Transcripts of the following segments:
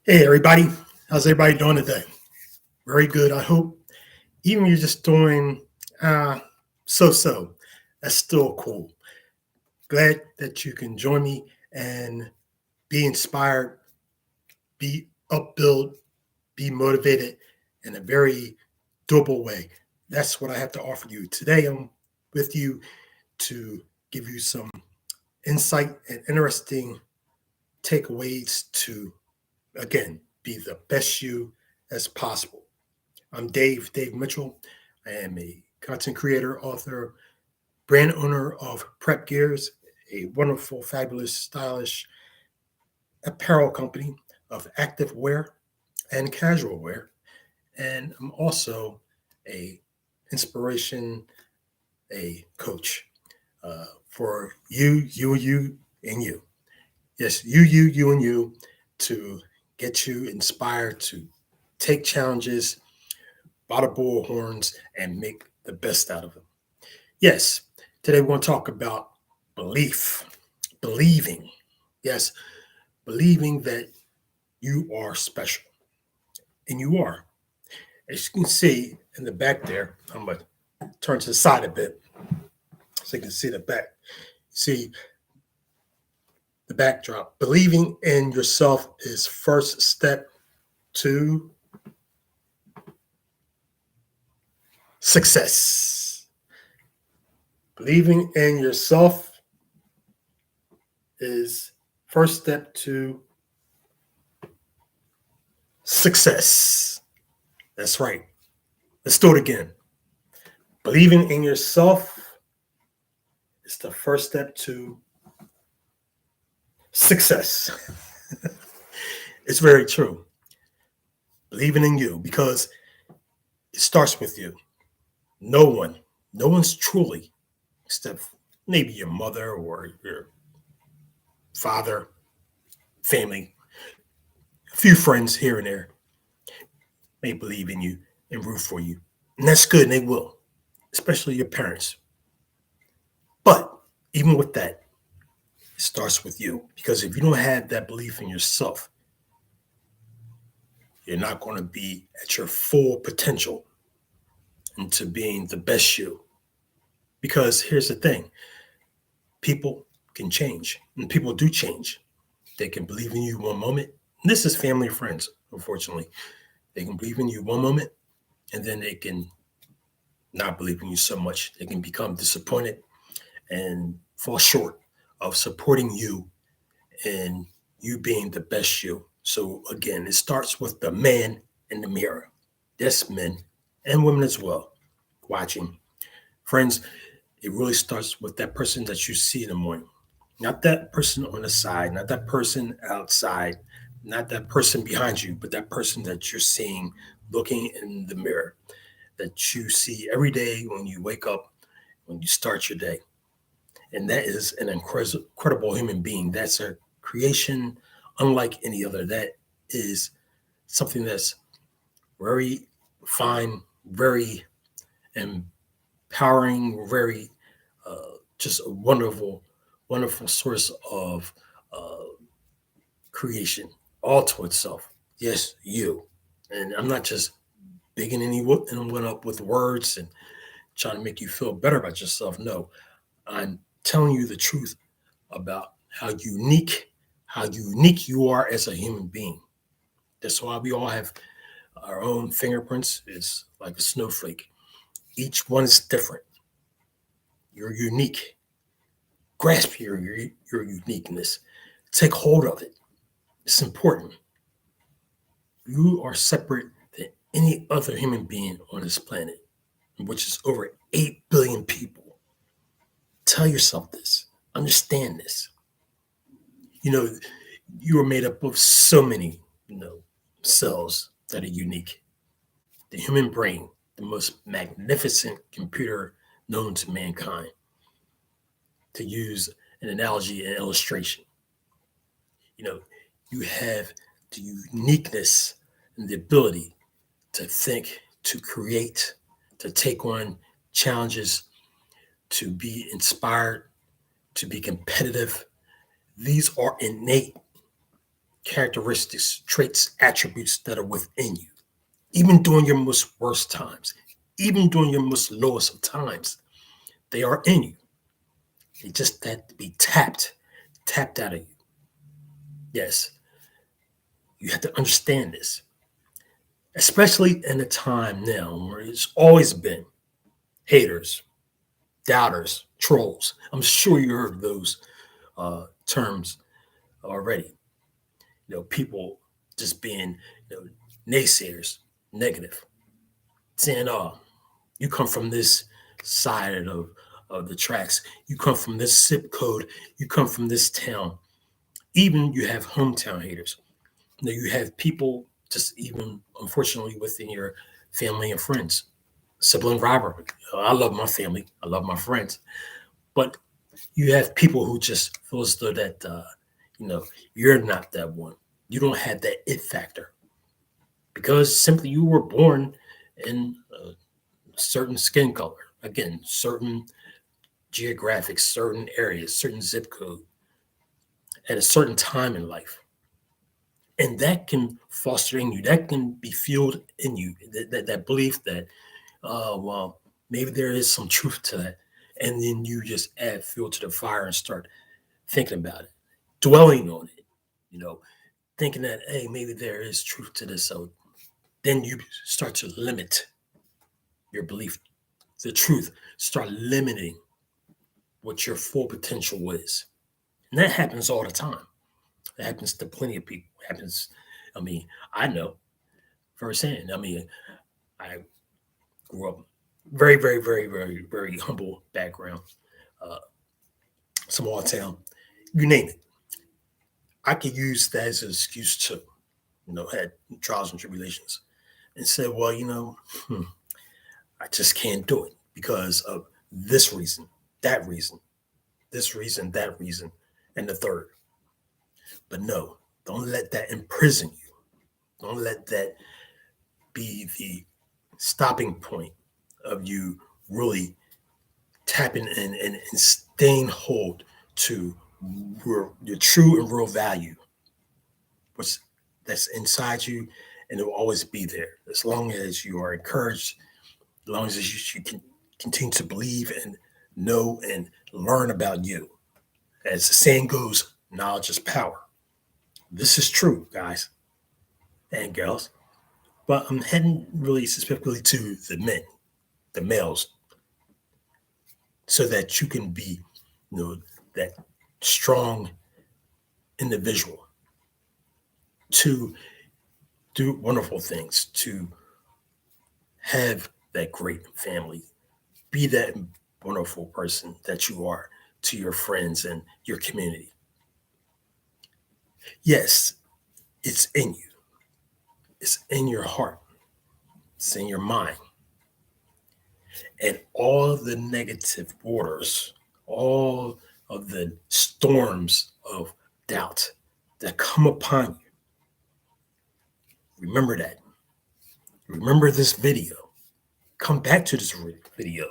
Hey, everybody. How's everybody doing today? Very good, I hope. Even if you're just doing so. That's still cool. Glad that you can join me and be inspired, be upbuilt, be motivated in a very doable way. That's what I have to offer you. Today, I'm with you to give you some insight and interesting takeaways to, again, be the best you as possible. I'm Dave Mitchell. I am a content creator, author, brand owner of Prep Gears, a wonderful, fabulous, stylish apparel company of active wear and casual wear. And I'm also a inspiration, a coach for you, and you. Yes, you, and you to get you inspired to take challenges by the bullhorns and make the best out of them. Yes, today we're going to talk about belief, believing. Yes, believing that you are special, and you are. As you can see in the back there, I'm going to turn to the side a bit so you can see the back. See the backdrop. Believing in yourself is first step to success. Believing in yourself is first step to success. That's right. Let's do it again. Believing in yourself is the first step to success. It's very true. Believing in you because it starts with you. No one's truly, except maybe your mother or your father, family, a few friends here and there may believe in you and root for you. And that's good, and they will, especially your parents. But even with that, it starts with you. Because if you don't have that belief in yourself, you're not going to be at your full potential into being the best you. Because here's the thing, people can change, and people do change. They can believe in you one moment. And this is family and friends, unfortunately. They can believe in you one moment, and then they can not believe in you so much. They can become disappointed and fall short of supporting you and you being the best you. So again, it starts with the man in the mirror. Yes, men and women as well watching. Friends, it really starts with that person that you see in the morning. Not that person on the side, not that person outside, not that person behind you, but that person that you're seeing looking in the mirror that you see every day when you wake up, when you start your day. And that is an incredible human being. That's a creation unlike any other. That is something that's very fine, very empowering, very just a wonderful source of uh, creation, all to itself. Yes, you. And I'm not just bigging anyone up with words and trying to make you feel better about yourself. No, I'm telling you the truth about how unique you are as a human being. That's why we all have our own fingerprints. It's like a snowflake. Each one is different. You're unique. Grasp your uniqueness. Take hold of it. It's important. You are separate than any other human being on this planet, which is over 8 billion people. Tell yourself this. Understand this. You know, you are made up of so many, cells that are unique. The human brain, the most magnificent computer known to mankind, to use an analogy and illustration. You know, you have the uniqueness and the ability to think, to create, to take on challenges, to be inspired, to be competitive. These are innate characteristics, traits, attributes that are within you, even during your most worst times, even during your most lowest of times. They are in you. They just have to be tapped out of you. Yes, you have to understand this, especially in a time now where it's always been haters, doubters, trolls. I'm sure you heard those terms already. People just being naysayers, negative, saying, "Oh, you come from this side of the tracks. You come from this zip code. You come from this town." Even you have hometown haters. You have people just even unfortunately within your family and friends, sibling rivalry. I love my family. I love my friends, but you have people who just feel as though that you know you're not that one. You don't have that it factor because simply you were born in a certain skin color. Again, certain geographic, certain areas, certain zip code at a certain time in life. And that can foster in you, that can be fueled in you, that belief that, well, maybe there is some truth to that. And then you just add fuel to the fire and start thinking about it, dwelling on it, you know, thinking that, hey, maybe there is truth to this. So then you start to limit your belief, the truth, start limiting what your full potential is. And that happens all the time. It happens to plenty of people. It happens, I mean, I know firsthand. I mean, I grew up very, very, very, very, very humble background, uh, small town, you name it. I could use that as an excuse to, had trials and tribulations and said, well, I just can't do it because of this reason, that reason, this reason, that reason, and the third. But no, don't let that imprison you. Don't let that be the stopping point of you really tapping in and staying hold to your true and real value, which that's inside you, and it will always be there as long as you are encouraged, as long as you can continue to believe and know and learn about you. As the saying goes, knowledge is power. This is true, guys and girls. But I'm heading really specifically to the men, the males, so that you can be, that strong individual to do wonderful things, to have that great family, be that wonderful person that you are to your friends and your community. Yes, it's in you, it's in your heart, it's in your mind. And all the negative waters, all of the storms of doubt that come upon you, remember that. Remember this video. Come back to this video.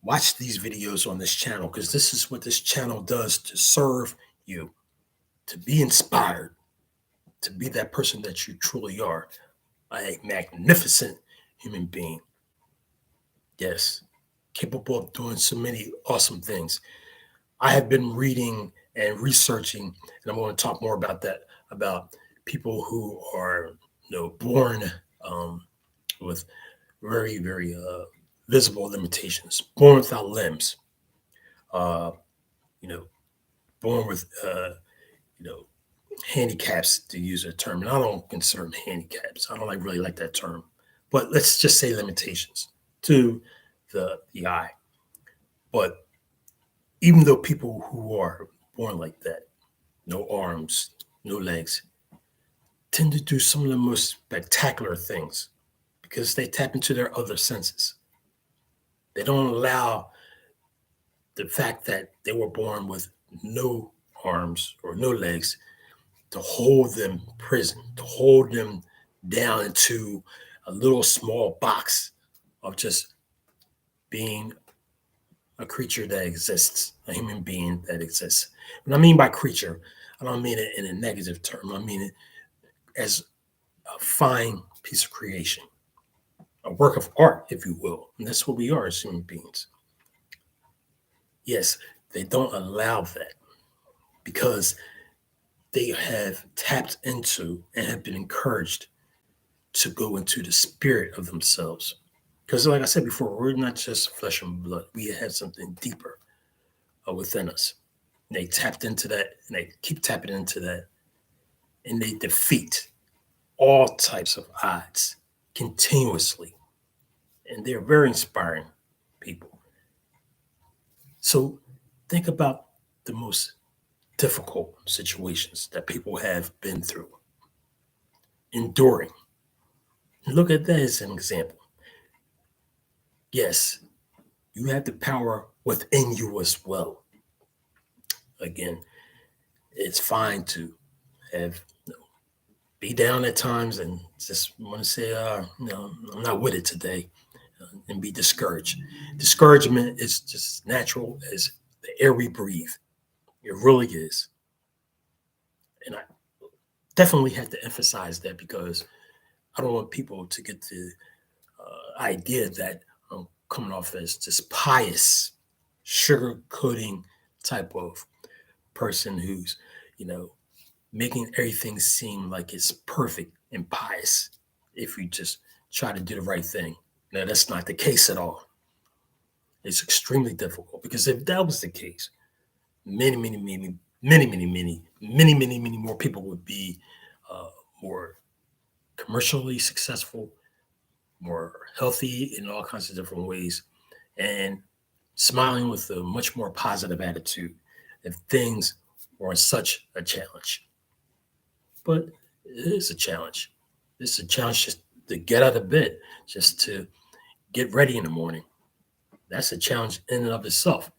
Watch these videos on this channel because this is what this channel does to serve you, to be inspired, to be that person that you truly are, a magnificent human being. Yes, capable of doing so many awesome things. I have been reading and researching, and I'm going to talk more about that, about people who are, born with very, very visible limitations, born without limbs, uh, you know, born with, you know, handicaps, to use a term. And I don't consider them handicaps. I don't really like that term, but let's just say limitations to the eye. But even though people who are born like that, no arms, no legs, tend to do some of the most spectacular things because they tap into their other senses. They don't allow the fact that they were born with no arms or no legs to hold them prison, to hold them down into a little small box of just being a creature that exists, a human being that exists. What I mean by creature, I don't mean it in a negative term. I mean it as a fine piece of creation, a work of art, if you will. And that's what we are as human beings. Yes, they don't allow that because they have tapped into and have been encouraged to go into the spirit of themselves. Because, like I said before, we're not just flesh and blood, we have something deeper within us. And they tapped into that and they keep tapping into that, and they defeat all types of odds continuously. And they're very inspiring people. So think about the most difficult situations that people have been through, enduring. Look at that as an example. Yes, you have the power within you as well. Again, it's fine to have be down at times and just want to say, no, I'm not with it today, and be discouraged. Discouragement is just natural as the air we breathe. It really is. And I definitely had to emphasize that because I don't want people to get the idea that I'm coming off as just pious, sugarcoating type of person who's, you know, making everything seem like it's perfect and pious if you just try to do the right thing. Now, that's not the case at all. It's extremely difficult because if that was the case, many more people would be more commercially successful, more healthy in all kinds of different ways, and smiling with a much more positive attitude if things were such a challenge. But it is a challenge. It's a challenge just to get out of bed, just to get ready in the morning. That's a challenge in and of itself,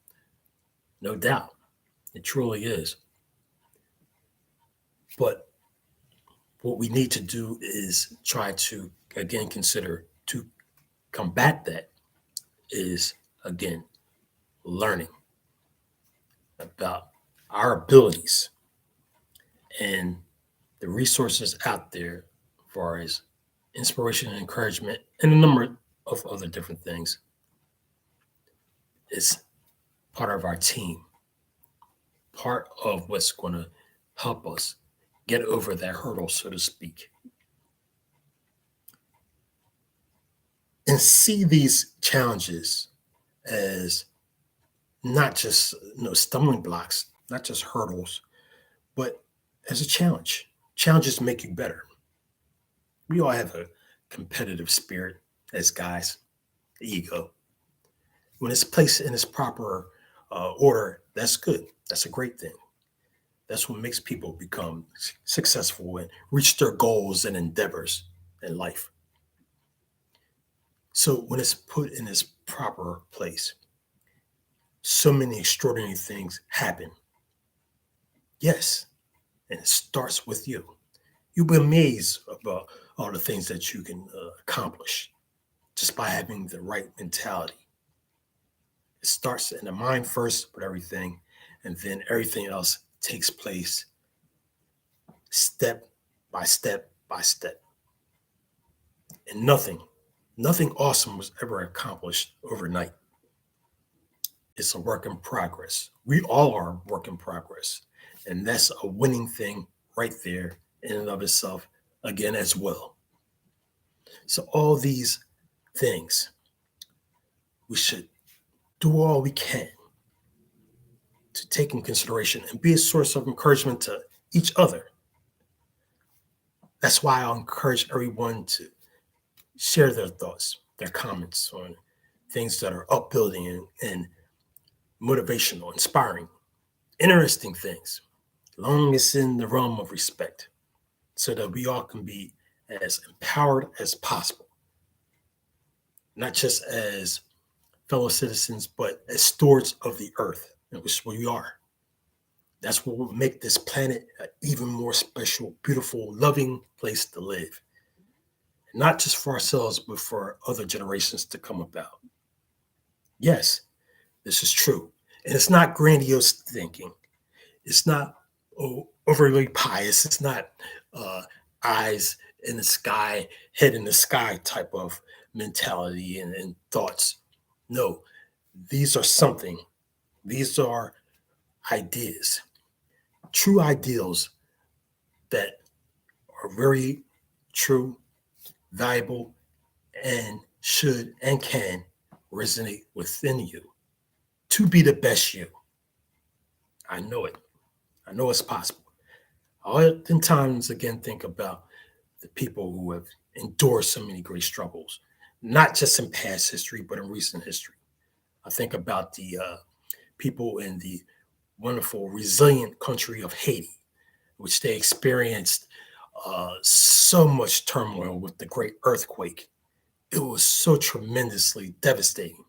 no doubt. It truly is. But what we need to do is try to, again, consider to combat that is, again, learning about our abilities and the resources out there as far as inspiration and encouragement and a number of other different things is part of our team, part of what's going to help us get over that hurdle, so to speak. And see these challenges as not just stumbling blocks, not just hurdles, but as a challenge. Challenges make you better. We all have a competitive spirit as guys, the ego. When it's placed in its proper order, that's good. That's a great thing. That's what makes people become successful and reach their goals and endeavors in life. So when it's put in its proper place, so many extraordinary things happen. Yes, and it starts with you. You'll be amazed about all the things that you can accomplish just by having the right mentality. It starts in the mind first with everything, and then everything else takes place step by step by step. And nothing awesome was ever accomplished overnight. It's a work in progress. We all are a work in progress. And that's a winning thing right there in and of itself, again, as well. So all these things, we should do all we can to take in consideration and be a source of encouragement to each other. That's why I'll encourage everyone to share their thoughts, their comments on things that are upbuilding and motivational, inspiring, interesting things, long as it's in the realm of respect, so that we all can be as empowered as possible, not just as fellow citizens, but as stewards of the earth, which we are. That's what will make this planet an even more special, beautiful, loving place to live. Not just for ourselves, but for other generations to come about. Yes, this is true. And it's not grandiose thinking. It's not, overly pious. It's not uh, eyes in the sky, head in the sky type of mentality and thoughts. No, these are something. These are ideas, true ideals that are very true, valuable, and should and can resonate within you to be the best you. I know it. I know it's possible. I oftentimes again think about the people who have endured so many great struggles, not just in past history, but in recent history. I think about the people in the wonderful, resilient country of Haiti, which they experienced so much turmoil with the great earthquake. It was so tremendously devastating.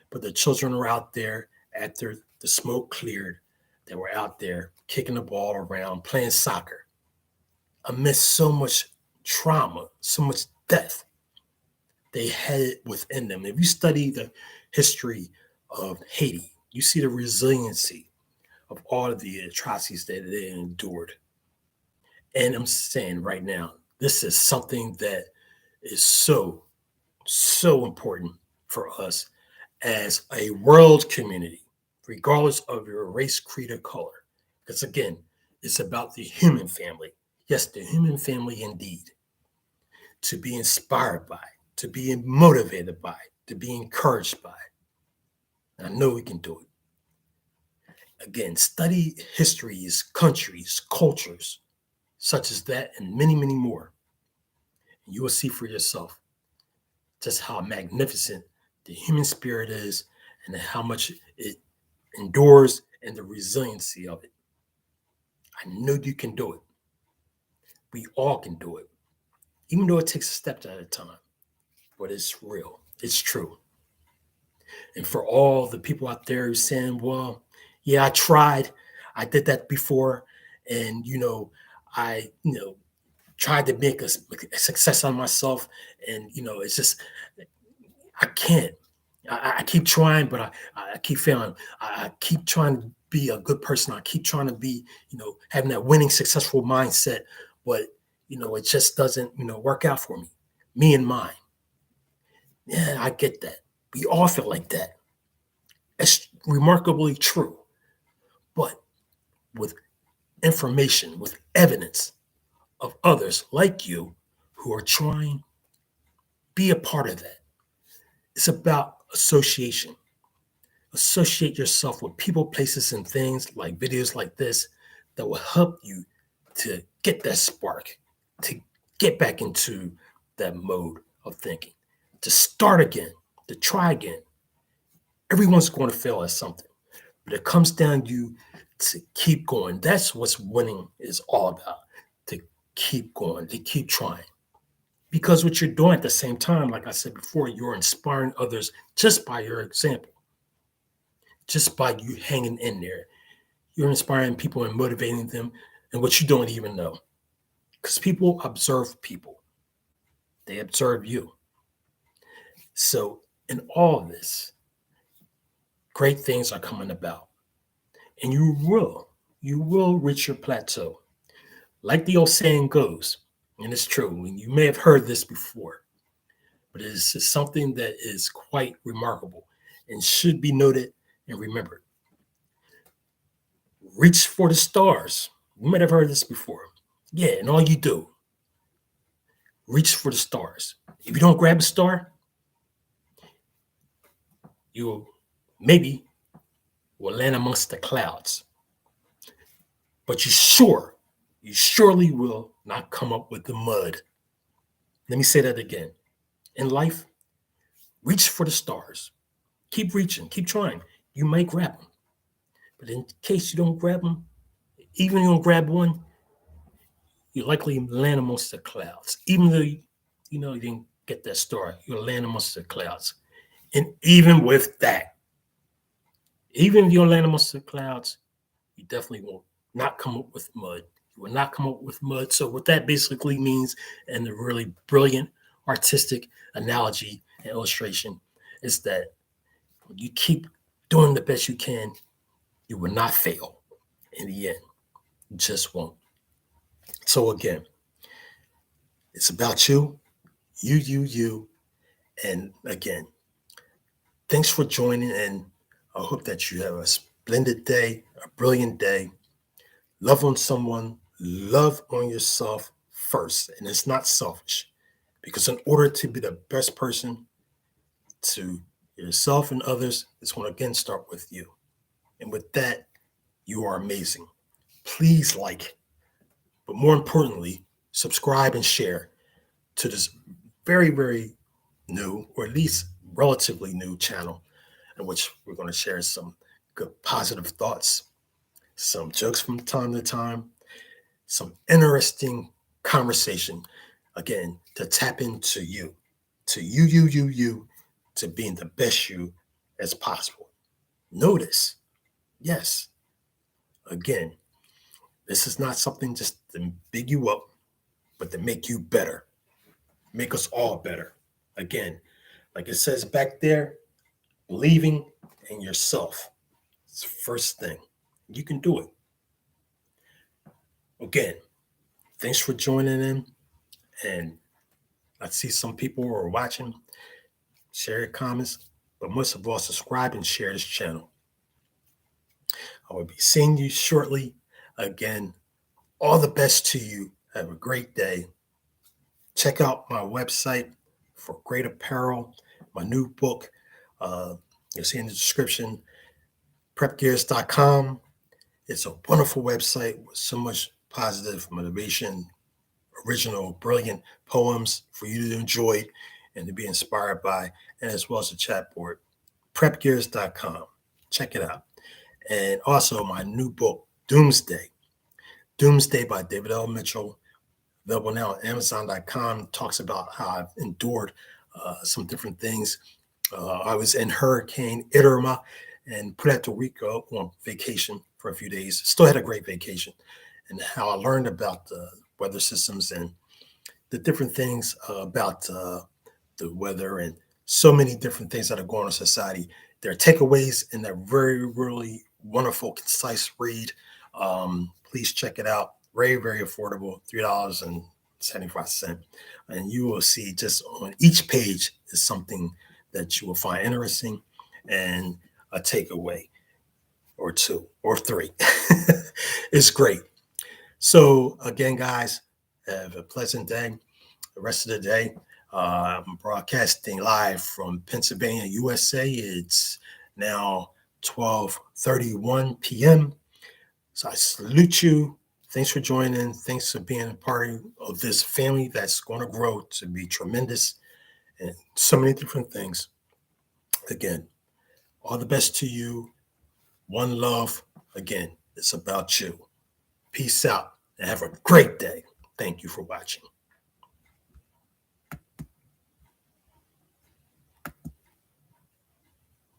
But the children were out there after the smoke cleared. They were out there kicking the ball around, playing soccer amidst so much trauma, so much death. They had it within them. If you study the history of Haiti, you see the resiliency of all of the atrocities that they endured. And I'm saying right now, this is something that is so, so important for us as a world community, regardless of your race, creed, or color. Because again, it's about the human family. Yes, the human family indeed. To be inspired by, to be motivated by, to be encouraged by. And I know we can do it. Again, study histories, countries, cultures, such as that, and many, many more. And you will see for yourself just how magnificent the human spirit is and how much it endures and the resiliency of it. I know you can do it. We all can do it, even though it takes a step at a time. But it's real, it's true. And for all the people out there who saying, well, yeah, I tried, I did that before, and tried to make a success on myself, and it's just I can't. I keep trying, but I keep failing. I keep trying to be a good person. I keep trying to be, having that winning, successful mindset, but it just doesn't, work out for me and mine. Yeah, I get that. We all feel like that. It's remarkably true. But with information, with evidence of others like you who are trying, be a part of that. It's about association. Associate yourself with people, places, and things like videos like this that will help you to get that spark, to get back into that mode of thinking, to start again, to try again. Everyone's going to fail at something, but it comes down to you to keep going. That's what winning is all about, to keep going, to keep trying. Because what you're doing at the same time, like I said before, you're inspiring others just by your example, just by you hanging in there. You're inspiring people and motivating them in what you don't even know. Because people observe people, they observe you. So, in all of this, great things are coming about. And you will reach your plateau. Like the old saying goes, and it's true, and you may have heard this before, but it is something that is quite remarkable and should be noted and remembered. Reach for the stars. You might have heard this before. Yeah, and all you do, reach for the stars. If you don't grab a star, you maybe will land amongst the clouds. But you surely will not come up with the mud. Let me say that again. In life, reach for the stars. Keep reaching, keep trying. You might grab them. But in case you don't grab them, even if you don't grab one, you likely land amongst the clouds. Even though you didn't get that star, you'll land amongst the clouds. And even with that, even if you don't land amongst the clouds, you definitely will not come up with mud. You will not come up with mud. So what that basically means, and the really brilliant artistic analogy and illustration, is that when you keep doing the best you can, you will not fail in the end. Just won't. So again, it's about you, you. And again, thanks for joining. And I hope that you have a splendid day, a brilliant day. Love on someone, love on yourself first. And it's not selfish because in order to be the best person to yourself and others, it's going to again start with you. And with that, you are amazing. Please like, but more importantly, subscribe and share to this very, very new, or at least relatively new channel, in which we're going to share some good positive thoughts, some jokes from time to time, some interesting conversation, again, to tap into you, to you, to being the best you as possible. Notice, yes, again, this is not something just to big you up, but to make you better, make us all better. Again, like it says back there, believing in yourself. It's the first thing. You can do it. Again, thanks for joining in. And I see some people who are watching. Share your comments, but most of all, subscribe and share this channel. I will be seeing you shortly. Again, all the best to you. Have a great day. Check out my website for great apparel, my new book. You'll see in the description, prepgears.com. It's a wonderful website with so much positive motivation, original, brilliant poems for you to enjoy and to be inspired by, and as well as a chat board, prepgears.com. Check it out. And also my new book, Doomsday by David L. Mitchell, available now on Amazon.com. Talks about how I've endured some different things. I was in Hurricane Irma in Puerto Rico on vacation for a few days. Still had a great vacation, and how I learned about the weather systems and the different things about the weather and so many different things that are going on in society. There are takeaways in that very, really wonderful, concise read. Please check it out. Very, very affordable, $3.75. And you will see just on each page is something that you will find interesting and a takeaway or two or three. It's great. So again, guys, have a pleasant day. The rest of the day, I'm broadcasting live from Pennsylvania, USA. It's now 12:31 p.m. So I salute you. Thanks for joining. Thanks for being a part of this family that's going to grow to be tremendous and so many different things. Again, all the best to you. One love. Again, it's about you. Peace out and have a great day. Thank you for watching.